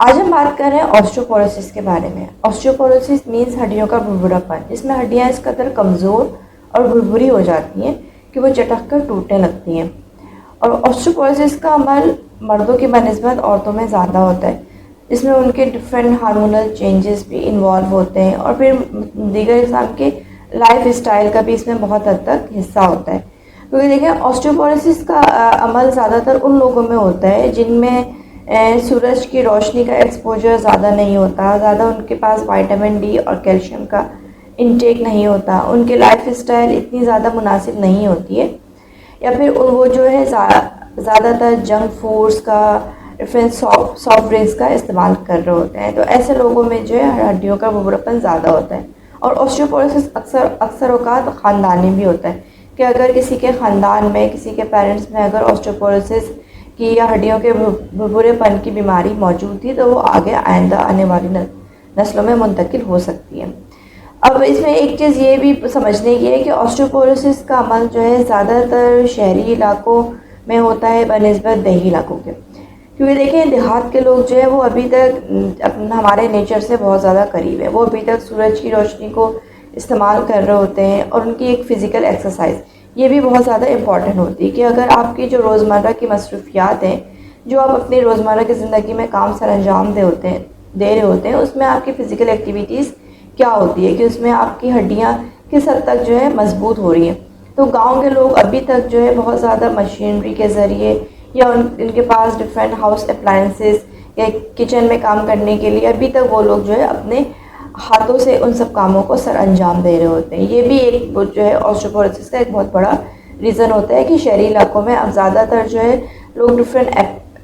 آج ہم بات کر رہے ہیں آسٹروپوروسس کے بارے میں۔ آسٹروپوروسس مینس ہڈیوں کا بھربھراپن، جس میں ہڈیاں اس قدر کمزور اور بھربھری ہو جاتی ہیں کہ وہ چٹک کر ٹوٹنے لگتی ہیں۔ اور آسٹروپوروسس کا عمل مردوں کی بنسبت عورتوں میں زیادہ ہوتا ہے، جس میں ان کے ڈفرینٹ ہارمونل چینجز بھی انوالو ہوتے ہیں، اور پھر دیگر انسان کے لائف اسٹائل کا بھی اس میں بہت حد تک حصہ ہوتا ہے۔ کیونکہ دیکھیں آسٹروپوروسس کا عمل زیادہ تر ان لوگوں میں ہوتا ہے جن میں سورج کی روشنی کا ایکسپوجر زیادہ نہیں ہوتا، زیادہ ان کے پاس وائٹامن ڈی اور کیلشیم کا انٹیک نہیں ہوتا، ان کے لائف اسٹائل اتنی زیادہ مناسب نہیں ہوتی ہے، یا پھر وہ جو ہے زیادہ تر جنک فوڈس کا ڈفرینٹ سافٹ ڈرنکس کا استعمال کر رہے ہوتے ہیں۔ تو ایسے لوگوں میں جو ہے ہڈیوں کا بھربھراپن زیادہ ہوتا ہے۔ اور آسٹروپوروسس اکثر اوقات خاندانی بھی ہوتا ہے، کہ اگر کسی کے خاندان میں، کسی کے پیرنٹس میں اگر آسٹروپوروسس کی یا ہڈیوں کے بھربھرے پن کی بیماری موجود تھی تو وہ آگے آئندہ آنے والی نسلوں میں منتقل ہو سکتی ہے۔ اب اس میں ایک چیز یہ بھی سمجھنے کی ہے کہ آسٹروپوروسس کا عمل جو ہے زیادہ تر شہری علاقوں میں ہوتا ہے بنسبت دیہی علاقوں کے، کیونکہ دیکھیں دیہات کے لوگ جو ہے وہ ابھی تک ہمارے نیچر سے بہت زیادہ قریب ہے، وہ ابھی تک سورج کی روشنی کو استعمال کر رہے ہوتے ہیں، اور ان کی ایک فزیکل ایکسرسائز یہ بھی بہت زیادہ امپورٹنٹ ہوتی ہے، کہ اگر آپ کی جو روزمرہ کی مصروفیات ہیں، جو آپ اپنی روزمرہ کی زندگی میں کام سر انجام دے رہے ہوتے ہیں، اس میں آپ کی فزیکل ایکٹیویٹیز کیا ہوتی ہے، کہ اس میں آپ کی ہڈیاں کس حد تک جو ہے مضبوط ہو رہی ہیں۔ تو گاؤں کے لوگ ابھی تک جو ہے بہت زیادہ مشینری کے ذریعے یا ان کے پاس ڈفرینٹ ہاؤس اپلائنسز یا کچن میں کام کرنے کے لیے ابھی تک وہ لوگ جو ہے اپنے ہاتھوں سے ان سب کاموں کو سر انجام دے رہے ہوتے ہیں۔ یہ بھی ایک جو ہے آسٹروپوروسس کا ایک بہت بڑا ریزن ہوتا ہے، کہ شہری علاقوں میں اب زیادہ تر جو ہے لوگ ڈفرینٹ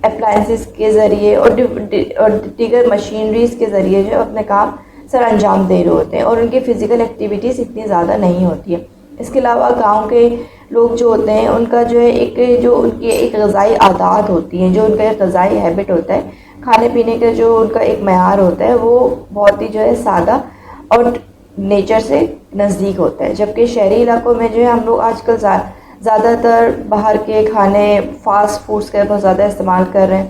اپلائنسز کے ذریعے اور دیگر مشینریز کے ذریعے جو ہے اپنے کام سر انجام دے رہے ہوتے ہیں، اور ان کی فزیکل ایکٹیویٹیز اتنی زیادہ نہیں ہوتی ہے۔ اس کے علاوہ گاؤں کے لوگ جو ہوتے ہیں ان کا جو ہے ان کی ایک غذائی عادات ہوتی ہیں، جو ان کا ایک غذائی ہیبٹ ہوتا ہے، کھانے پینے کا جو ان کا ایک معیار ہوتا ہے، وہ بہت ہی جو ہے سادہ اور نیچر سے نزدیک ہوتا ہے۔ جبکہ شہری علاقوں میں جو ہے ہم لوگ آج کل زیادہ تر باہر کے کھانے، فاسٹ فوڈس کا بہت زیادہ استعمال کر رہے ہیں۔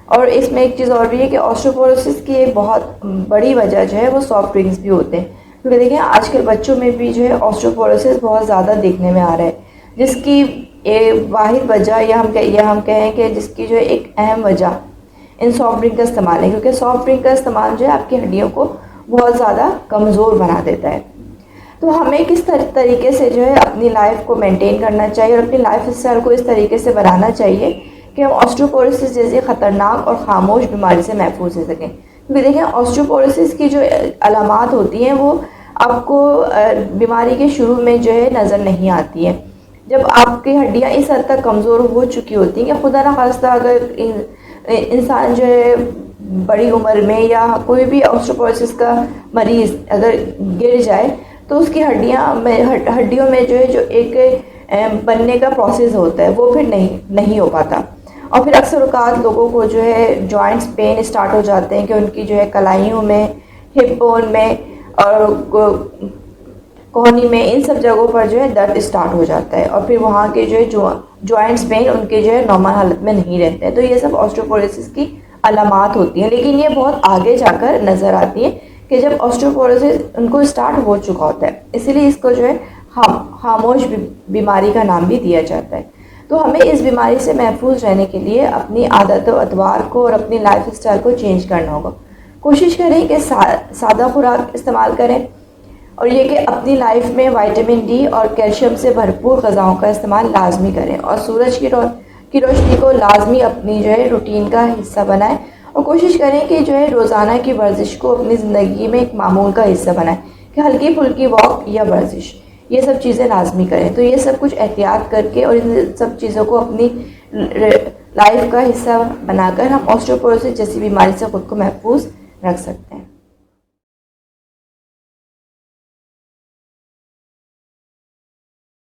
اور اس میں ایک چیز اور بھی ہے کہ آسٹروپوروسس کی ایک بہت بڑی وجہ جو ہے وہ سافٹ ڈرنکس بھی ہوتے ہیں، کیونکہ دیکھیں آج کل بچوں میں بھی جو ہے آسٹروپوروسس بہت زیادہ دیکھنے میں آ رہا ہے، جس کی واحد وجہ یا ہم کہیں کہ جس کی جو ایک اہم وجہ ان سافٹ ڈرنک کا استعمال ہے، کیونکہ سافٹ ڈرنک کا استعمال جو ہے آپ کی ہڈیوں کو بہت زیادہ کمزور بنا دیتا ہے۔ تو ہمیں کس طریقے سے جو ہے اپنی لائف کو مینٹین کرنا چاہیے اور اپنی لائف اسٹائل کو اس طریقے سے بنانا چاہیے کہ ہم آسٹروپوروسس جیسی خطرناک اور خاموش بیماری سے محفوظ رہ سکیں۔ کیونکہ دیکھیں آسٹروپوروسس کی جو علامات ہوتی ہیں وہ آپ کو بیماری کے شروع میں جو ہے نظر نہیں آتی ہیں، جب آپ کی ہڈیاں اس حد تک کمزور ہو چکی ہوتی ہیں کہ خدا نخواستہ اگر انسان جو ہے بڑی عمر میں یا کوئی بھی آسٹروپوروسس کا مریض اگر گر جائے تو اس کی ہڈیوں میں جو ہے جو ایک بننے کا پروسیس ہوتا ہے وہ پھر نہیں ہو پاتا، اور پھر اکثر اوقات لوگوں کو جو ہے جوائنٹس پین اسٹارٹ ہو جاتے ہیں، کہ ان کی جو ہے کلائیوں میں، ہپ بون میں اور کوہنی میں، ان سب جگہوں پر جو ہے درد اسٹارٹ ہو جاتا ہے، اور پھر وہاں کے جو ہے جوائنٹس پین ان کے جو ہے نارمل حالت میں نہیں رہتے ہیں۔ تو یہ سب آسٹروپوروسس کی علامات ہوتی ہیں، لیکن یہ بہت آگے جا کر نظر آتی ہیں کہ جب آسٹروپوروسس ان کو اسٹارٹ ہو چکا ہوتا ہے، اسی لیے اس کو جو ہے خاموش بیماری کا نام بھی دیا جاتا ہے۔ تو ہمیں اس بیماری سے محفوظ رہنے کے لیے اپنی عادت و اطوار کو اور اپنی لائف اسٹائل کو چینج کرنا ہوگا۔ کوشش کریں کہ سادہ خوراک استعمال کریں، اور یہ کہ اپنی لائف میں وائٹامن ڈی اور کیلشیم سے بھرپور غذاؤں کا استعمال لازمی کریں، اور سورج کی روشنی کو لازمی اپنی جو ہے روٹین کا حصہ بنائیں، اور کوشش کریں کہ جو ہے روزانہ کی ورزش کو اپنی زندگی میں ایک معمول کا حصہ بنائیں، کہ ہلکی پھلکی واک یا ورزش یہ سب چیزیں لازمی کریں۔ تو یہ سب کچھ احتیاط کر کے اور ان سب چیزوں کو اپنی لائف کا حصہ بنا کر ہم آسٹروپوروسس جیسی بیماری سے خود کو محفوظ رکھ سکتے ہیں۔